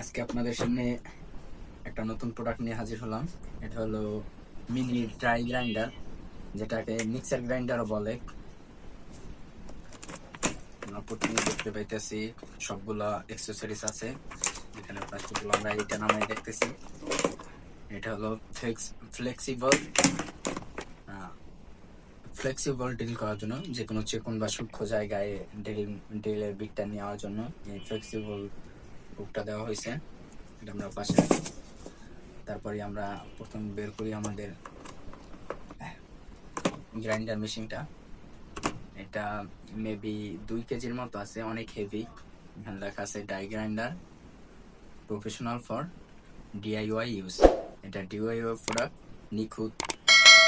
আজকে আপনাদের সামনে একটা নতুন প্রোডাক্ট নিয়ে হাজির হলাম। এটা হলো মিনি ড্রাই গ্রাইন্ডার, যেটাকে মিক্সার গ্রাইন্ডারও বলে। আমরা প্রথমে দেখতে পাইতেছি সবগুলা অ্যাক্সেসরিজ আছে। এখানে প্লাস্টিকগুলো আমরা এটা নামাই দেখতেছি। এটা হলো ফ্লেক্সিবল ফ্লেক্সিবল ড্রিল করার জন্য, যে কোনো চিকন বা সূক্ষ্ম জায়গায় ড্রিলের বিটটা নেওয়ার জন্য এই ফ্লেক্সিবল হুকটা দেওয়া হয়েছে। এটা আমরা পাশে রাখি। তারপরে আমরা প্রথম বের করি আমাদের গ্রাইন্ডার মেশিনটা। এটা মেবি 2 কেজির মতো আছে, অনেক হেভি। এখানে লেখা আছে die grinder professional for DIY use. এটা ডিআইওয়াই প্রোডাক্ট, নিখুঁত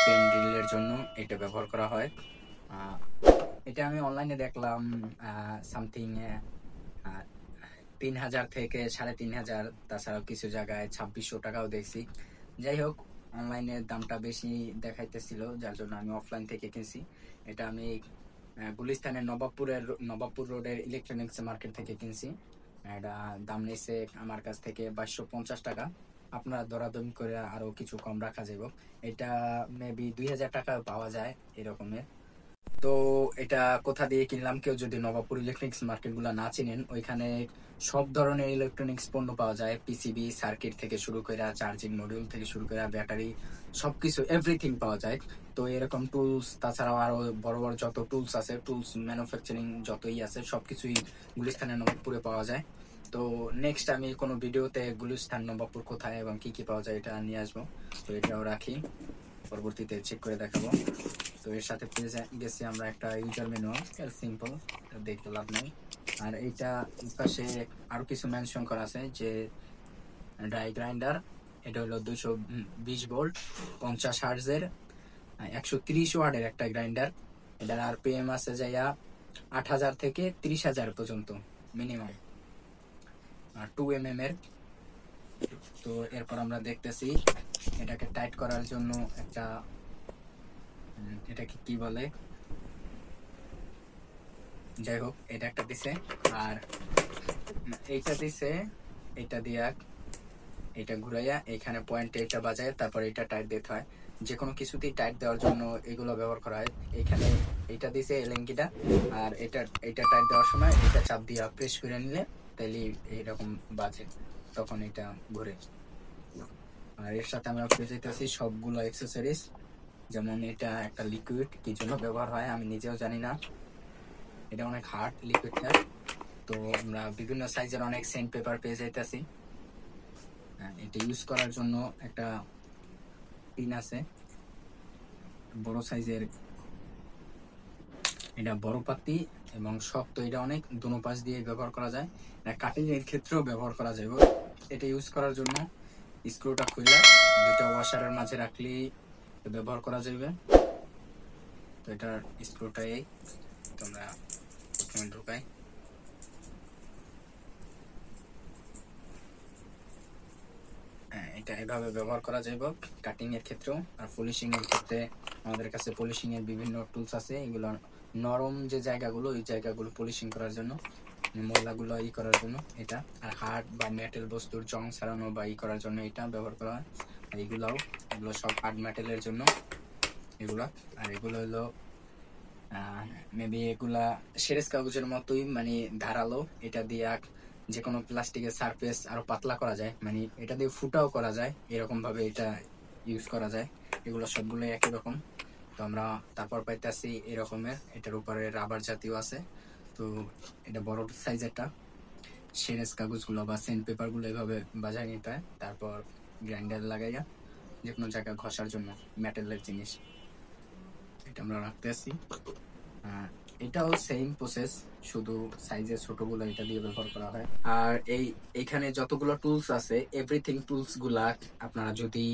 পেন ড্রিলের জন্য এটা ব্যবহার করা হয়। এটা আমি অনলাইনে দেখলাম সামথিং 3,000 থেকে 3,500, তাছাড়াও কিছু জায়গায় 2,600 টাকাও দেখছি। যাই হোক, অনলাইনের দামটা বেশি দেখাইতেছিল, যার জন্য আমি অফলাইন থেকে কিনছি। এটা আমি গুলিস্তানের নবাবপুর রোডের ইলেকট্রনিক্স মার্কেট থেকে কিনছি। এটা দাম নিয়েছে আমার কাছ থেকে 250 টাকা। আপনারা দরাদরি করে আরো কিছু কম রাখা যাবে। এটা মেবি 2,000 টাকায় পাওয়া যায় এরকমের। তো এটা কোথা দিয়ে কিনলাম, কেউ যদি নবাবপুর ইলেকট্রনিক্স মার্কেট গুলা না চিনেন, ওইখানে সব ধরনের ইলেকট্রনিক্স পণ্য পাওয়া যায়। পিসিবি সার্কিট থেকে শুরু করে চার্জিং মডিউল থেকে শুরু করে ব্যাটারি, সবকিছু এভরিথিং পাওয়া যায়। তো এরকম টুলস, তাছাড়াও আরো বড় বড় যত টুলস আছে, টুলস ম্যানুফ্যাকচারিং যতই আছে, সবকিছুই গুলিস্তানের নবাবপুরে পাওয়া যায়। তো নেক্সট আমি কোনো ভিডিওতে গুলিস্তান নবাবপুর কোথায় এবং কি কি পাওয়া যায় এটা নিয়ে আসবো। তো এটাও রাখি, পরবর্তীতে চেক করে দেখাবো। তো এর সাথে পেয়ে গেছি আমরা একটা ইউজার মেনু, সিম্পল, দেখতে লাভ নেই। আর এইটা পাশে আরো কিছু মেনশন করা আছে যে ড্রাই গ্রাইন্ডার, এটা হলো 220 ভোল্ট 50 হার্জের 130 ওয়াটের একটা গ্রাইন্ডার। এটার আরপিএম আছে যাইয়া 8,000 থেকে 30,000 পর্যন্ত মিনিমাম, আর 2 mm এর। তো এরপর আমরা দেখতেছি এটাকে টাইট করার জন্য একটা, এটাকে কি বলে, যাই হোক, এটা একটা দিছে। আর এইটা দিছে, এটা দিয়া এটা ঘুরাইয়া এখানে পয়েন্টে এটা বাজায়, তারপর এটা টাইট দিতে হয়। যে কোনো কিছুতেই টাইট দেওয়ার জন্য এগুলো ব্যবহার করা হয়। এখানে এটা দিছে এলেঙ্কিটা, আর এটা টাইট দেওয়ার সময় এটা চাপ দিয়া প্রেস করে নিলে তাইলে এইরকম বাজে, তখন এটা ঘুরে। আর এর সাথে আমরা পেয়ে যেতেছি সবগুলো অ্যাক্সেসরিজ। যেমন এটা একটা লিকুইড, কি জন্য ব্যবহার হয় আমি নিজেও জানি না। এটা অনেক হার্ড লিকুইডটা। তো আমরা বিভিন্ন সাইজের অনেক সেন্ট পেপার পেয়ে যাইতেছি। এটা ইউজ করার জন্য একটা পিন আছে বড় সাইজের, এটা বড় পাতি এবং শক্ত। এটা অনেক দোনো পাশ দিয়ে ব্যবহার করা যায়, এটা কাটিং এর ক্ষেত্রেও ব্যবহার করা যায়। এটা ইউজ করার জন্য স্ক্রুটা খুলে দুটা ওয়াশারের মাঝে রাখলে ব্যবহার করা যাবে। তো এটার স্ক্রুটা এই, তোমরা প্রথমে ঢুকাই। এটা এভাবে ব্যবহার করা যাবে কাটিং এর ক্ষেত্রেও। আর পলিশিং এর ক্ষেত্রে আমাদের কাছে পলিশিং এর বিভিন্ন টুলস আছে। এগুলো নরম যে জায়গাগুলো, ওই জায়গাগুলো পলিশিং করার জন্য, ময়লাগুলো করার জন্য এটা। আর হার্ড বা মেটাল বস্তুর জং ছাড়ানো বা করার জন্য এটা ব্যবহার করা হয়। আর এগুলো সব হার্ড মেটালের জন্য এগুলা। আর এগুলো হলো মেবি এগুলা সেরেস কাগজের মতোই, মানে ধারালো। এটা দিয়ে যে কোনো প্লাস্টিকের সারফেস আরো পাতলা করা যায়, মানে এটা দিয়ে ফুটাও করা যায়, এরকম ভাবে এটা ইউজ করা যায়। এগুলো সবগুলো একই রকম। তো আমরা তারপর পাইতেছি এরকমের, এটার উপরে রাবার জাতীয় আছে। তো এটা বড় সাইজেরটা। সেরেস কাগজগুলো বা সেন্ট পেপারগুলো এভাবে বাজায় নিতে হয়, তারপর গ্রাইন্ডার লাগাইয়া যে কোনো জায়গায় ঘষার জন্য মেটালের জিনিস এটা আমরা রাখতে আসি। এটাও সেম প্রসেস, শুধু সাইজের ছোটগুলো এটা দিয়ে ব্যবহার করা হয়। আর এইখানে যতগুলো টুলস আছে, এভরিথিং টুলস গুলা আপনারা যদি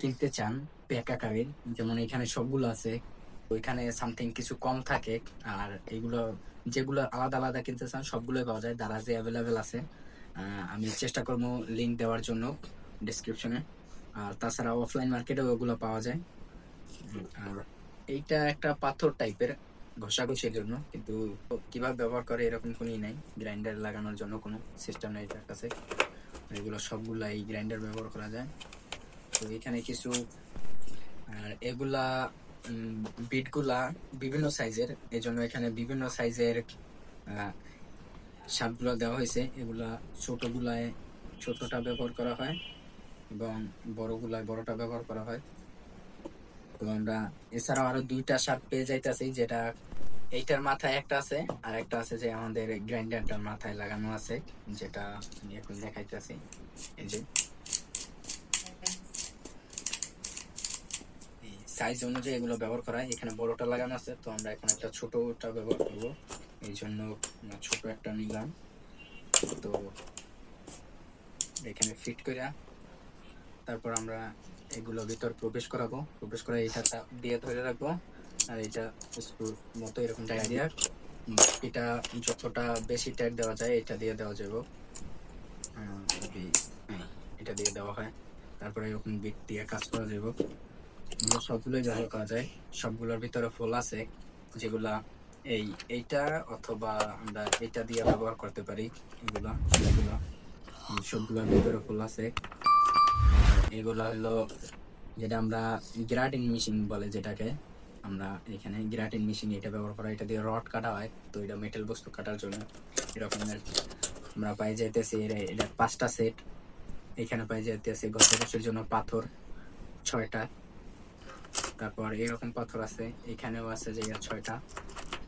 কিনতে চান প্যাক আকারে, যেমন এখানে সবগুলো আছে, ওইখানে সামথিং কিছু কম থাকে। আর এগুলো যেগুলো আলাদা আলাদা কিনতে চান সবগুলোই পাওয়া যায়, দারাজে অ্যাভেলেবেল আছে। আমি চেষ্টা করবো লিঙ্ক দেওয়ার জন্য ডিসক্রিপশনে। আর তাছাড়া অফলাইন মার্কেটেও ওগুলো পাওয়া যায়। আর এইটা একটা পাথর টাইপের, ঘষাঘষির জন্য, কিন্তু কিভাবে ব্যবহার করে এরকম কোনই নাই। গ্রাইন্ডার লাগানোর জন্য কোনো সিস্টেম নেই এটার কাছে। এগুলো সবগুলা এই গ্রাইন্ডার ব্যবহার করা যায়। তো এখানে কিছু আর এগুলা বিটগুলা বিভিন্ন সাইজের, এই জন্য এখানে বিভিন্ন সাইজের শার্টগুলো দেওয়া হয়েছে। এগুলা ছোটগুলায় ছোটটা ব্যবহার করা হয় এবং বড়গুলায় বড়টা ব্যবহার করা হয়। তো আমরা এছাড়াও আরো 2টা শার্ট পেয়ে যাইতেছি, যেটা এইটার মাথায় একটা আছে আর একটা আছে যে আমাদের গ্রাইন্ডারটার মাথায় লাগানো আছে, যেটা আমি এখন দেখাইতেছি। এই যে সাইজ অনুযায়ী এগুলো ব্যবহার করা হয়। এখানে বড়টা লাগানো আছে, তো আমরা এখন একটা ছোটটা ব্যবহার করব, এই জন্য ছোট একটা নিলাম। তো এখানে ফিট করে তারপর আমরা এগুলো ভিতর প্রবেশ করাবো। প্রবেশ করে এটা দিয়ে ধরে রাখবো, আর এটা স্ক্রুর মতো এরকম টাইট দিয়ে এটা যতটা বেশি টাইট দেওয়া যায় এটা দিয়ে দেওয়া যাবে, এটা দিয়ে দেওয়া হয়। তারপরে এরকম বিট দিয়ে কাজ করা যাবে। সবগুলোই ব্যবহার করা যায়। সবগুলোর ভিতরে ফুল আছে, যেগুলা এইটা অথবা আমরা এটা দিয়ে ব্যবহার করতে পারি। এগুলা সবগুলোর ভিতরে ফুল আছে। এগুলা হলো যেটা আমরা গ্রাটিং মেশিন বলে, যেটাকে আমরা এখানে গ্রাটিং মেশিন এটা ব্যবহার করা। এটা দিয়ে রড কাটা হয়, তো এটা মেটাল বস্তু কাটার জন্য এরকমের আমরা পাই যাইতেছি। এটা 5টা সেট। এখানে পাই যাইতেছি ঘষাঘষির জন্য পাথর 6টা। তারপর এরকম পাথর আছে, এখানেও আছে যে 6টা।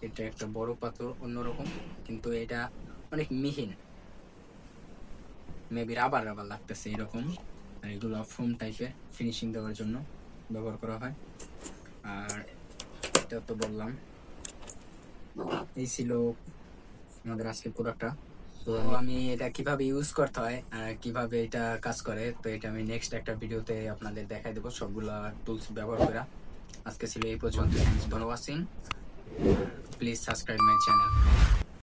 এটা একটা বড় পাথর অন্যরকম, কিন্তু এটা অনেক মিহিন, মেবি রাবার রাবার লাগতেছে এরকম। আর এগুলো ফোম টাইপের ফিনিশিং দেওয়ার জন্য ব্যবহার করা হয়। আর এটা তো বললাম, এই ছিল আমাদের আজকের প্রোডাক্টটা। তো আমি এটা কিভাবে ইউজ করতে হয় আর কিভাবে এটা কাজ করে, তো এটা আমি নেক্সট একটা ভিডিওতে আপনাদের দেখাই দেবো সবগুলা টুলস ব্যবহার করে। আজকে ছিল এই পর্যন্ত। Thanks for watching. Please subscribe my channel.